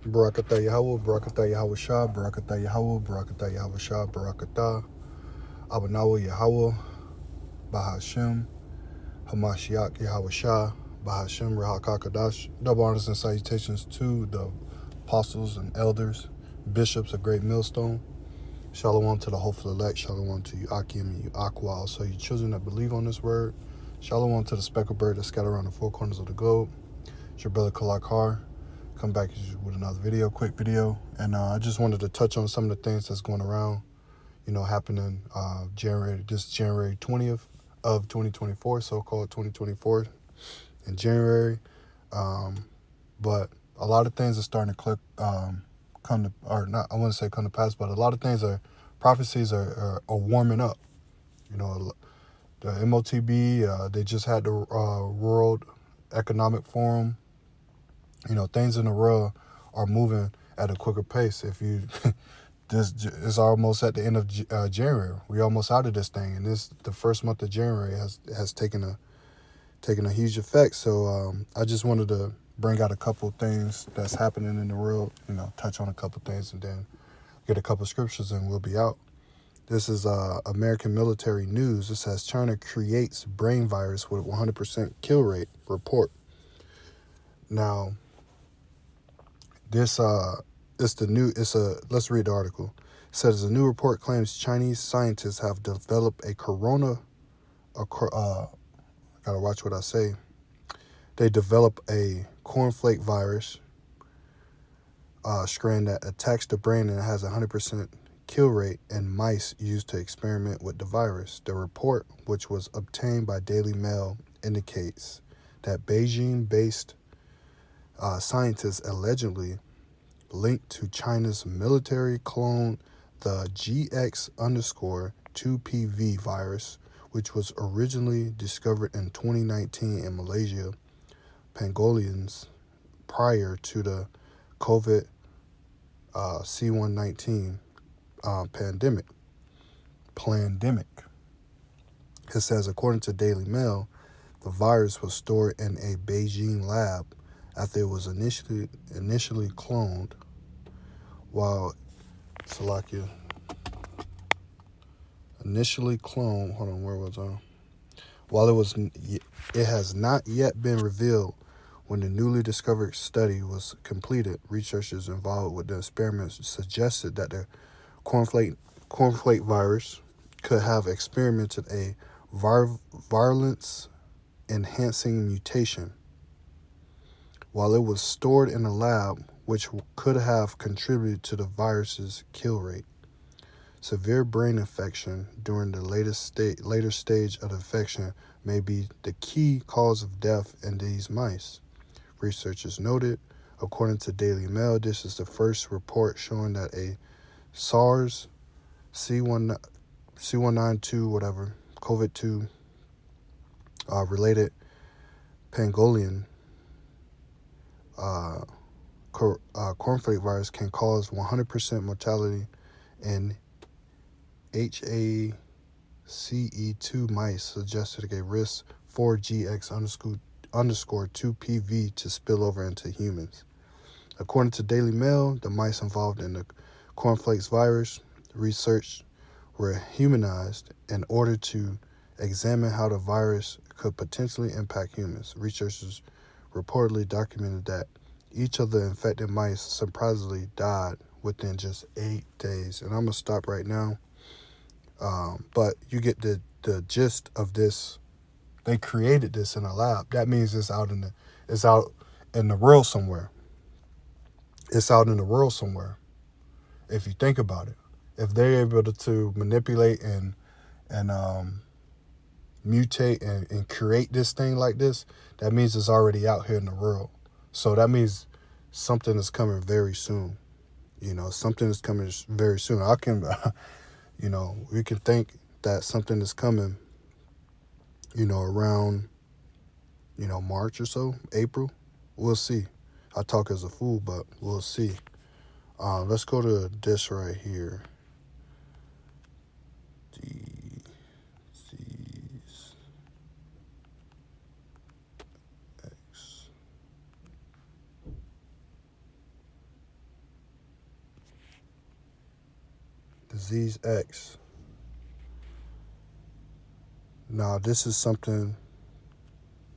Barakatah Yahweh, Barakatah Yahweh Shah, Barakatah Yahweh, Barakatah Yahweh Shah, Barakatah, Abanawa Yahweh, Bahashem, Hamashiach Yahweh Shah, Bahashem, Rahakakadash. Double honors and salutations to the apostles and elders, bishops of Great Millstone. Shalom to the hopeful elect, shalom to you Akim and you Aqua, also you children that believe on this word. Shalom to the speckled bird that scattered around the four corners of the globe. It's your brother Kalakar. Come back with another video, quick video. And I just wanted to touch on some of the things that's going around, happening January 20th of 2024, so-called 2024 in January. But a lot of things are starting to come to, or not, I wouldn't say come to pass, but a lot of things prophecies are warming up. The MOTB, they just had the World Economic Forum. Things in the world are moving at a quicker pace. If you, this is almost at the end of January. We're almost out of this thing, and the first month of January has taken a huge effect. So I just wanted to bring out a couple things that's happening in the world. Touch on a couple things, and then get a couple scriptures, and we'll be out. This is American military news. It says China creates brain virus with 100% kill rate report. Now, this let's read the article. It says a new report claims Chinese scientists have developed gotta watch what I say. They develop a cornflake virus strain that attacks the brain and has a 100% kill rate in mice used to experiment with the virus. The report, which was obtained by Daily Mail, indicates that Beijing-based scientists allegedly linked to China's military clone the GX_2PV virus, which was originally discovered in 2019 in Malaysia, pangolins, prior to the COVID C119 pandemic. It says, according to Daily Mail, the virus was stored in a Beijing lab after it was initially cloned. Hold on, where was I? It has not yet been revealed when the newly discovered study was completed. Researchers involved with the experiments suggested that the cornflake virus could have experienced a virulence-enhancing mutation while it was stored in a lab, which could have contributed to the virus's kill rate. Severe brain infection during the later stage of the infection may be the key cause of death in these mice, researchers noted. According to Daily Mail, this is the first report showing that a SARS C192 COVID-2 related pangolin cornflake virus can cause 100% mortality in HACE2 mice, suggested a risk for GX_2PV to spill over into humans. According to Daily Mail, the mice involved in the cornflakes virus research were humanized in order to examine how the virus could potentially impact humans. Researchers reportedly documented that each of the infected mice surprisingly died within just 8 days. And I'm going to stop right now. But you get the gist of this. They created this in a lab. That means it's out in the world somewhere. It's out in the world somewhere. If you think about it, if they're able to manipulate and mutate and create this thing like this, that means it's already out here in the world. So that means something is coming very soon. Something is coming very soon. We can think that something is coming, around, March or so, April. We'll see. I talk as a fool, but we'll see. Let's go to this right here. Disease X. Now, this is something,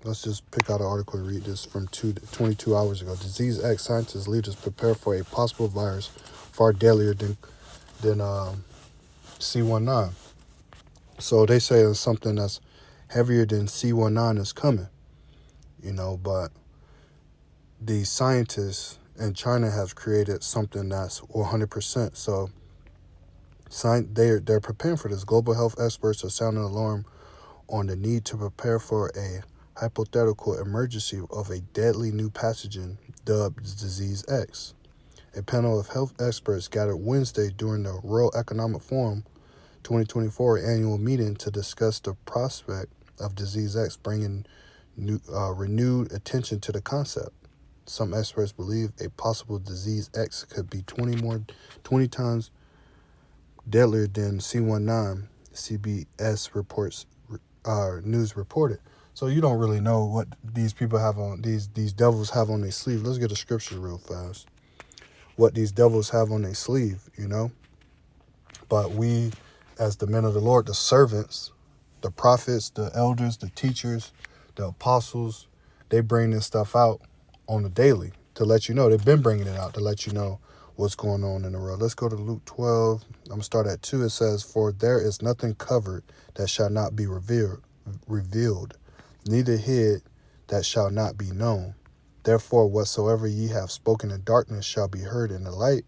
let's just pick out an article and read this from 22 hours ago. Disease X, scientists leaders prepare for a possible virus far deadlier than C19. So they say something that's heavier than C19 is coming, but the scientists in China have created something that's 100%. So they're preparing for this. Global health experts are sounding alarm on the need to prepare for a hypothetical emergency of a deadly new pathogen dubbed Disease X. A panel of health experts gathered Wednesday during the World Economic Forum 2024 annual meeting to discuss the prospect of Disease X, bringing renewed attention to the concept. Some experts believe a possible Disease X could be 20 times deadlier than C19, CBS reports news reported. So you don't really know what these people have on, these devils have on their sleeve. Let's get a scripture real fast. What these devils have on their sleeve, But we, as the men of the Lord, the servants, the prophets, the elders, the teachers, the apostles, they bring this stuff out on the daily to let you know. They've been bringing it out to let you know what's going on in the world. Let's go to Luke 12. I'm going to start at 2. It says, "For there is nothing covered that shall not be revealed, neither hid that shall not be known. Therefore, whatsoever ye have spoken in darkness shall be heard in the light,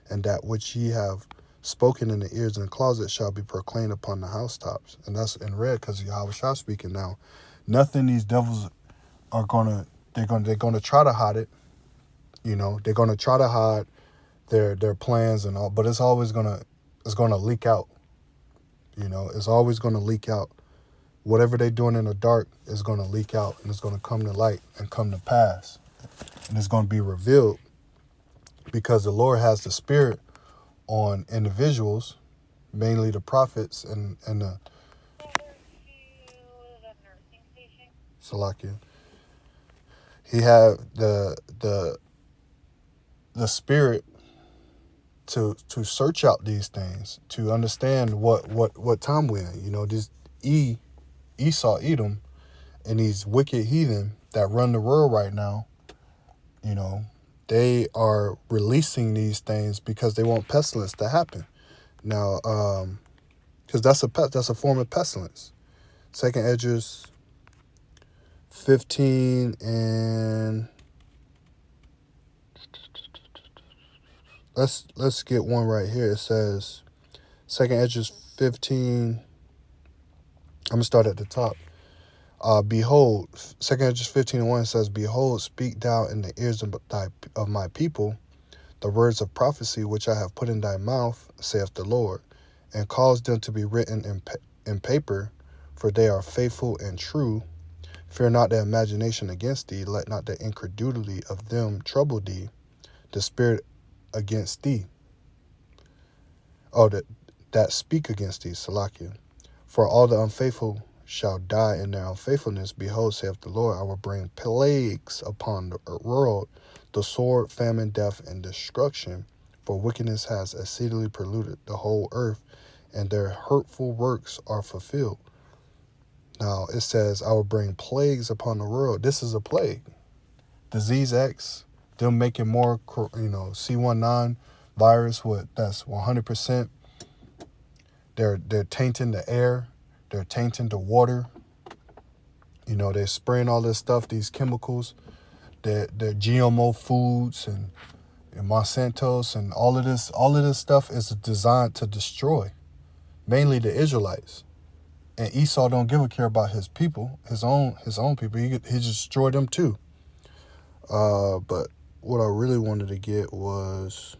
and that which ye have spoken in the ears and closet shall be proclaimed upon the housetops." And that's in red because Yahweh Shah speaking now. Nothing these devils are they're gonna try to hide it. They're gonna try to hide their plans and all, but it's gonna leak out. It's always gonna leak out. Whatever they're doing in the dark is gonna leak out, and it's gonna come to light and come to pass, and it's gonna be revealed because the Lord has the spirit on individuals, mainly the prophets and the Salakia. He had the spirit to search out these things, to understand what time we're in. This Esau, Edom, and these wicked heathen that run the world right now, they are releasing these things because they want pestilence to happen. Now, because that's a form of pestilence. Second Esdras 15 and let's get one right here. It says Second Esdras 15. I'm gonna start at the top. Behold, Second Esdras 15:1 says, "Behold, speak thou in the ears of my people the words of prophecy which I have put in thy mouth, saith the Lord, and cause them to be written in paper, for they are faithful and true. Fear not their imagination against thee, let not the incredulity of them trouble thee, the spirit against thee, that speak against thee, Salakia. For all the unfaithful shall die in their unfaithfulness. Behold, saith the Lord, I will bring plagues upon the world, the sword, famine, death, and destruction. For wickedness has exceedingly polluted the whole earth, and their hurtful works are fulfilled." Now it says, I will bring plagues upon the world. This is a plague. Disease X, them making more, C19 virus, that's 100%. They're tainting the air. They're tainting the water. They're spraying all this stuff, these chemicals, they're GMO foods and Monsanto's and all of this stuff is designed to destroy, mainly the Israelites. And Esau don't give a care about his people, his own people. He destroyed them too. But what I really wanted to get was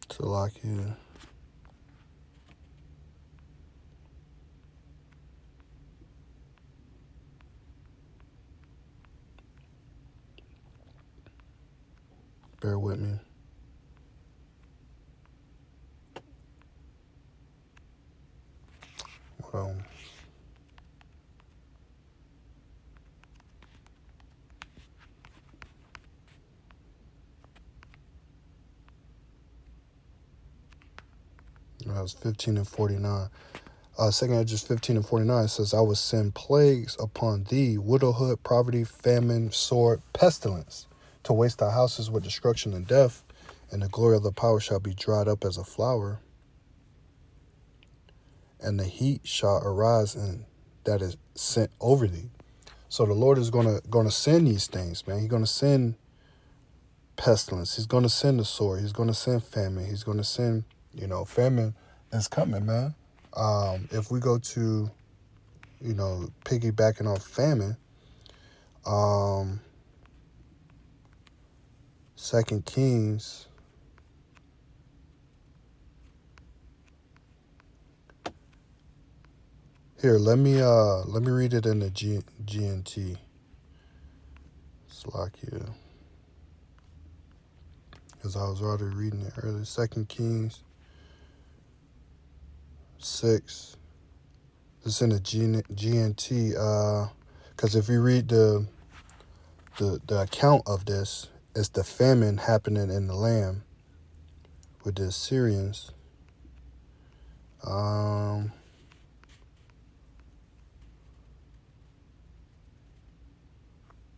Salakia. Bear with me. Hold on. That was 15 and 49. 2 Edges 15 and 49 says, I will send plagues upon thee, widowhood, poverty, famine, sword, pestilence, to waste thy houses with destruction and death, and the glory of the power shall be dried up as a flower, and the heat shall arise, and that is sent over thee. So the Lord is gonna send these things, man. He's gonna send pestilence. He's gonna send the sword. He's gonna send famine. He's gonna send, famine is coming, man. If we go to, piggybacking off famine, 2 Kings, here, let me read it in the GNT. Slakia, because I was already reading it earlier. 2 Kings 6. It's in the GNT. Because if you read the account of this, it's the famine happening in the land with the Assyrians.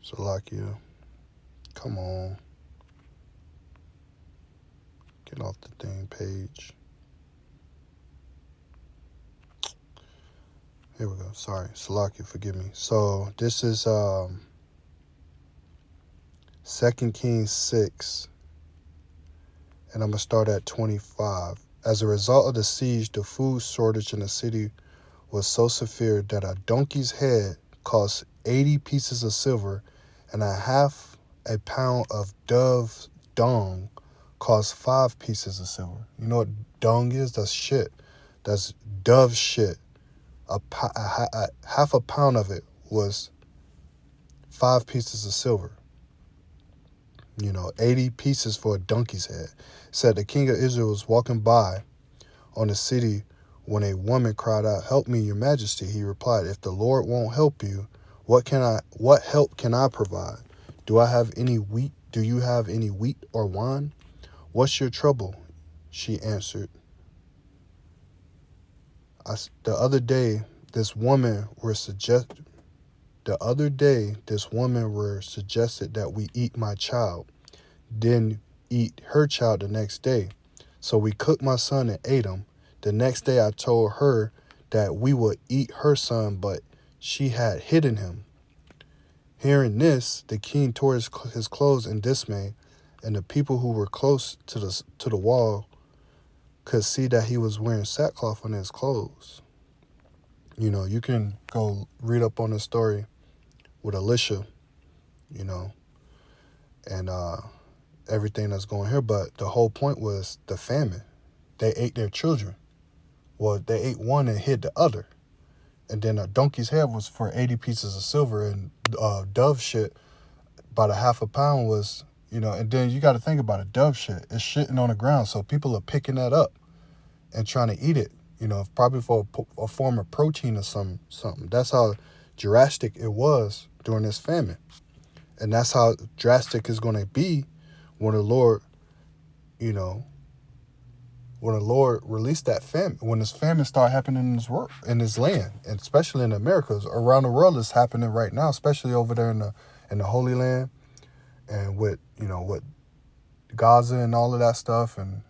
Salakia, come on, get off the thing page. Here we go. Sorry, Salakia, forgive me. So this is 2 Kings 6, and I'm going to start at 25. As a result of the siege, the food shortage in the city was so severe that a donkey's head cost 80 pieces of silver, and a half a pound of dove dung cost 5 pieces of silver. You know what dung is? That's shit. That's dove shit. Half a pound of it was 5 pieces of silver. 80 pieces for a donkey's head. Said the king of Israel was walking by on the city when a woman cried out, "Help me, your majesty." He replied, "If the Lord won't help you, what help can I provide? Do you have any wheat or wine? What's your trouble?" She answered, The other day, this woman were suggested that we eat my child, then eat her child the next day. So we cooked my son and ate him. The next day I told her that we would eat her son, but she had hidden him. Hearing this, the king tore his clothes in dismay, and the people who were close to the wall could see that he was wearing sackcloth on his clothes. You can go read up on the story with Elisha, and everything that's going here. But the whole point was the famine. They ate their children. Well, they ate one and hid the other. And then a donkey's head was for 80 pieces of silver, and dove shit, about a half a pound was, and then you got to think about it. Dove shit is shitting on the ground. So people are picking that up and trying to eat it, probably for a form of protein or something. That's how drastic it was during this famine. And that's how drastic it's going to be when the Lord, released that famine, when this famine start happening in this land, and especially in Americas. Around the world, it's happening right now, especially over there in the Holy Land, and with Gaza and all of that stuff, and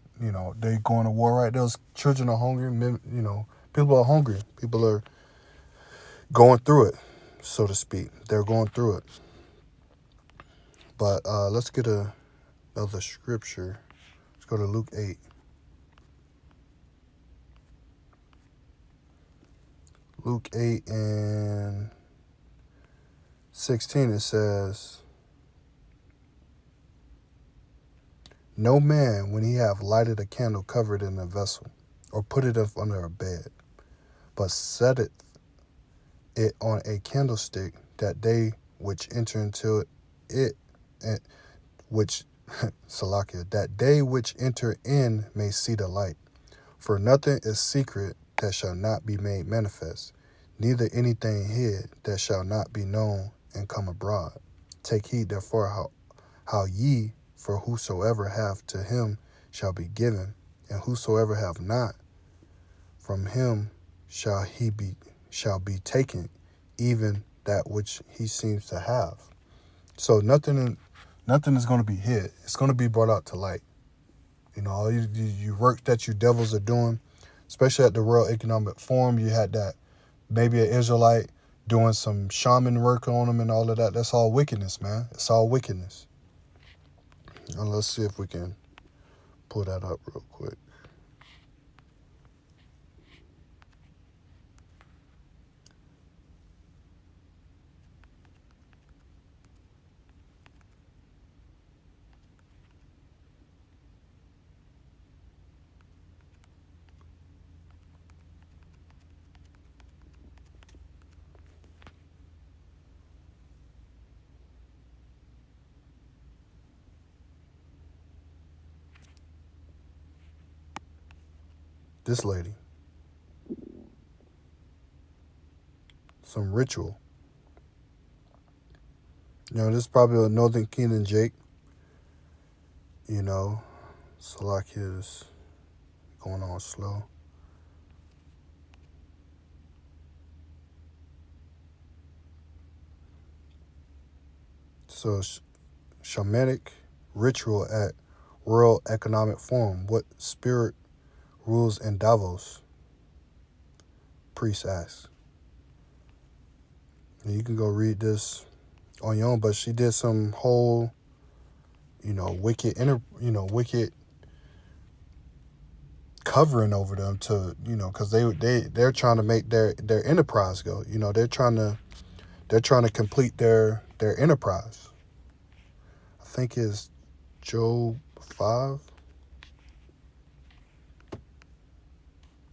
they going to war right. Those children are hungry. People are hungry. People are going through it, so to speak. They're going through it. But let's get another scripture. Let's go to Luke 8. Luke 8 and 16, it says, "No man, when he have lighted a candle, covered in a vessel, or put it up under a bed, but setteth it on a candlestick, that they which enter into it, that they which enter in may see the light. For nothing is secret that shall not be made manifest, neither anything hid that shall not be known and come abroad. Take heed therefore how ye, for whosoever hath, to him shall be given, and whosoever have not, from him shall be taken, even that which he seems to have. So nothing is going to be hid. It's going to be brought out to light. You know, all you work that you devils are doing, especially at the World Economic Forum, you had that maybe an Israelite doing some shaman work on them and all of that. That's all wickedness, man. It's all wickedness. And let's see if we can pull that up real quick. This lady. Some ritual. You know, this is probably a Northern Kingdom Jake. You know, Salakia is going on slow. So, shamanic ritual at World Economic Forum. What spirit rules in Davos? Priest asks. And you can go read this on your own, but she did some whole, wicked covering over them to, because they're trying to make their enterprise go. They're trying to complete their enterprise. I think it's Job 5.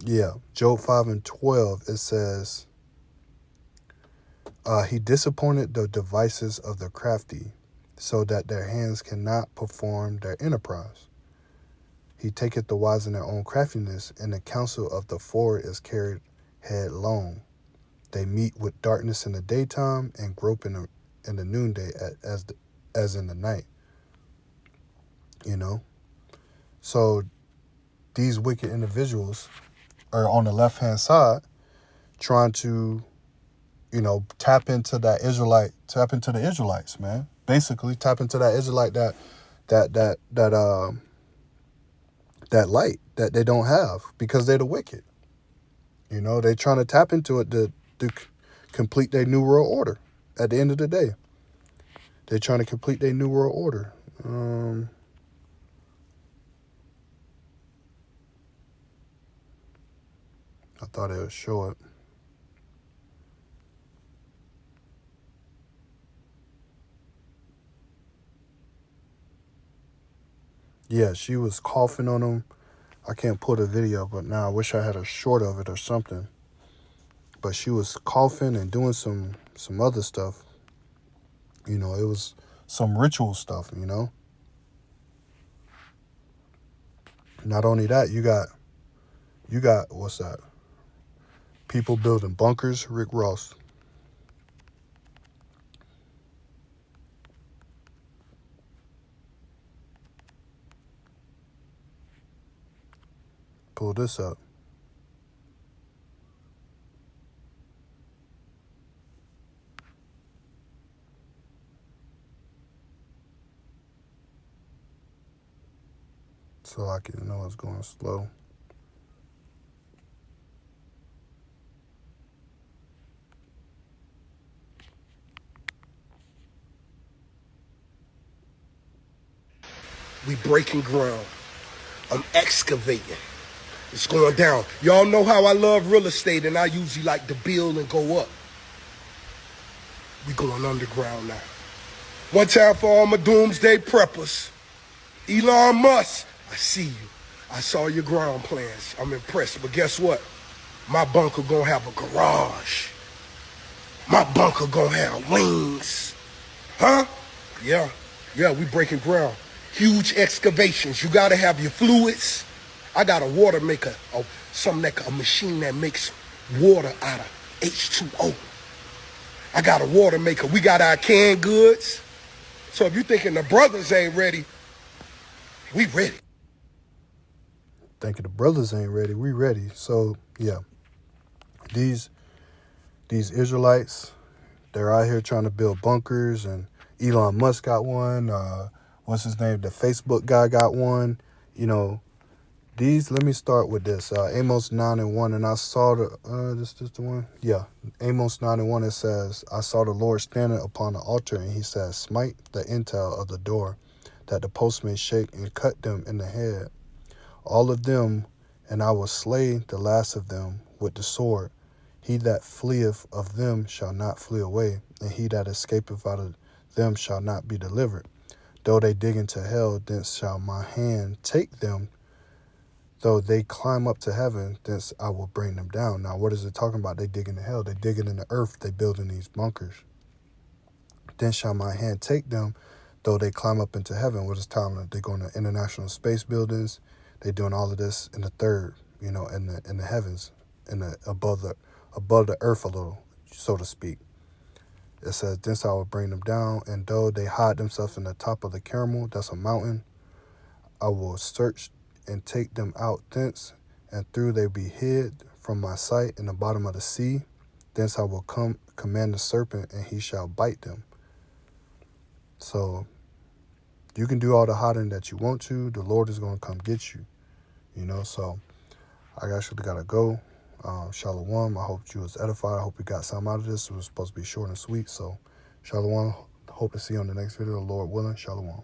Yeah, Job 5:12. It says, he disappointed the devices of the crafty, so that their hands cannot perform their enterprise. He taketh the wise in their own craftiness, and the counsel of the forward is carried headlong. They meet with darkness in the daytime and grope in the noonday as in the night. So these wicked individuals are on the left-hand side trying to, tap into the Israelites, man. Basically, tap into that Israelite that light that they don't have because they're the wicked. They're trying to tap into it to complete their New World Order. At the end of the day, they're trying to complete their New World Order. I thought it was short. Yeah, she was coughing on them. I can't pull the video, but now I wish I had a short of it or something. But she was coughing and doing some other stuff. It was some ritual stuff, Not only that, you got what's that? People building bunkers, Rick Ross. Pull this up. So I can know it's going slow. We breaking ground. I'm excavating. It's going down. Y'all know how I love real estate, and I usually like to build and go up. We going underground now. One time for all my doomsday preppers. Elon Musk, I see you. I saw your ground plans. I'm impressed. But guess what? My bunker gonna have a garage. My bunker gonna have wings. Huh? Yeah, we breaking ground. Huge excavations. You gotta have your fluids. I got a water maker, a machine that makes water out of H2O. I got a water maker. We got our canned goods. So if you're thinking the brothers ain't ready, we ready. thinking the brothers ain't ready. We ready. So yeah, these Israelites, they're out here trying to build bunkers, and Elon Musk got one. What's his name? The Facebook guy got one. You know, let me start with this. Amos 9:1, and I saw this is the one? Yeah. Amos 9:1, it says, I saw the Lord standing upon the altar, and he says, smite the intel of the door, that the post may shake, and cut them in the head. All of them, and I will slay the last of them with the sword. He that fleeth of them shall not flee away, and he that escapeth out of them shall not be delivered. Though they dig into hell, thence shall my hand take them. Though they climb up to heaven, thence I will bring them down. Now, what is it talking about? They dig into hell. They digging in the earth. They building these bunkers. Then shall my hand take them, though they climb up into heaven. What is telling them? They going to international space buildings. They doing all of this in the third, in the heavens, above the earth a little, so to speak. It says, thence I will bring them down, and though they hide themselves in the top of the Carmel, that's a mountain, I will search and take them out thence, and through they be hid from my sight in the bottom of the sea. Thence I will command the serpent, and he shall bite them. So you can do all the hiding that you want to. The Lord is going to come get you. So I actually got to go. Shalom. I hope you was edified. I hope you got something out of this. It was supposed to be short and sweet. So shalom. Hope to see you on the next video. Lord willing. Shalom.